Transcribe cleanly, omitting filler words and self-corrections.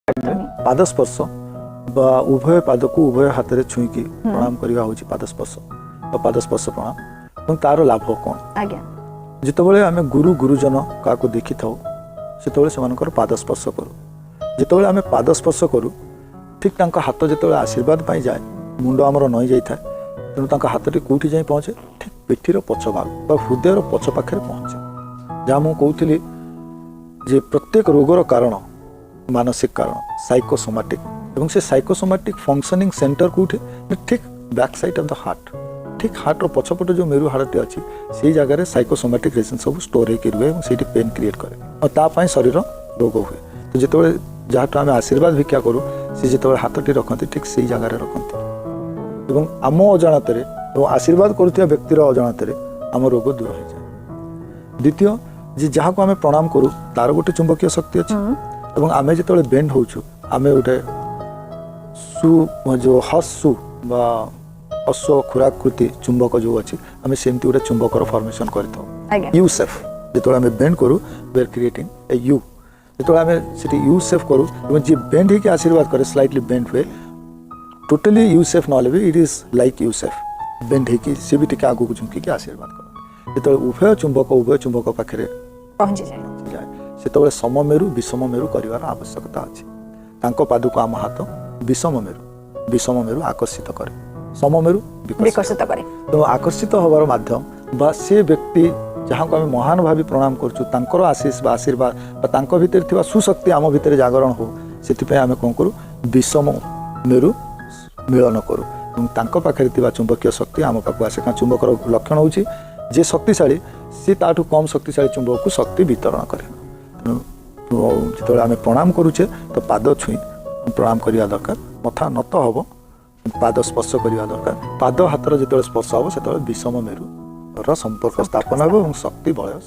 पाद स्पर्श बा उभय पाद को उभय हाथ में छुईकी प्रणाम करवा हूँ पाद स्पर्श पाद स्पर्श प्रणाम और तार लाभ कौन जितेबाला आम गुरु गुरुजन क्या देखी था से पाद स्पर्श करूँ जितेबाला आम पाद स्पर्श करूँ ठीक हाथ जो आशीर्वाद पाई जाए मुंड आमर नई जाए तेणु हाथ कौटी जाए पहुँचे ठीक पेटीर पछ भाग हृदय पछ पाखे पहुँचे जहाँ मुझे कहूली जे प्रत्येक रोगर कारण मानसिक कारण साइकोसोमैटिक एवं से साइकोसोमैटिक फंक्शनिंग सेंटर कौटे ठीक back side of the heart ठीक हार्ट रो पछपटे जो मेरु हाड़टी अच्छी से जगह साइकोसोमैटिक रीजन सब स्टोर होकर रुए और पेन क्रिएट करे और तापाई शरीर रोग हुए तो जिते जहाँ आम आशीर्वाद भिक्षा करूँ सी जिते हाथटी रखती ठीक से जगार रखती एवं आम अजाणत आशीर्वाद करुवा व्यक्तिर अजाणत आम रोग दूर हो जाए। द्वितीय जे जहाँ को आम प्रणाम करूँ तार गोटे चुंबकीय शक्ति अच्छी एवं आम जो बेंड होचु आम गोटे सु जो हसु बा अश्व खुराकृति चुंबक जो अच्छी आम सेमती गोटे चुंबकर फॉर्मेशन कर यू सेफ जो आम बेंड करूँ we are creating a U जो आम से यू सेफ करूँ जी बेंड होकर आशीर्वाद करे स्लाइटली बेंड हुए टोटली यू सेफ ना भी it is like you safe bend होकर सी भी टे आगू झुंकी आशीर्वाद कर जो उभय चुंबक पाखे पहुंची जाए से सममेरु विषम मेरु कर आवश्यकता अच्छी पाद को आम हाथ विषम मेरु आकर्षित करे सममेरु विकसित करे तो आकर्षित हबार माध्यम बा से व्यक्ति जहाँ को आम महान भावी प्रणाम कर आशीष बा आशीर्वाद भीतर थिबा सुशक्ति आम भीतर जागरण हो से आम कौन करूँ विषम मेरु मिलन करूँ पाखे चुंबकीय शक्ति आम पाक आसे चुंबकर लक्षण होची जे शक्तिशाली सी ताठू कम शक्तिशाली चुंबक को शक्ति वितरण करे जो आम प्रणाम करुचे तो पाद छुई प्रणाम करवा दरकार मथा नत हम पाद स्पर्श करवा दरकार पाद हाथर जो स्पर्श हम से विषम मेरु संपर्क स्थापन हो शक्ति बलय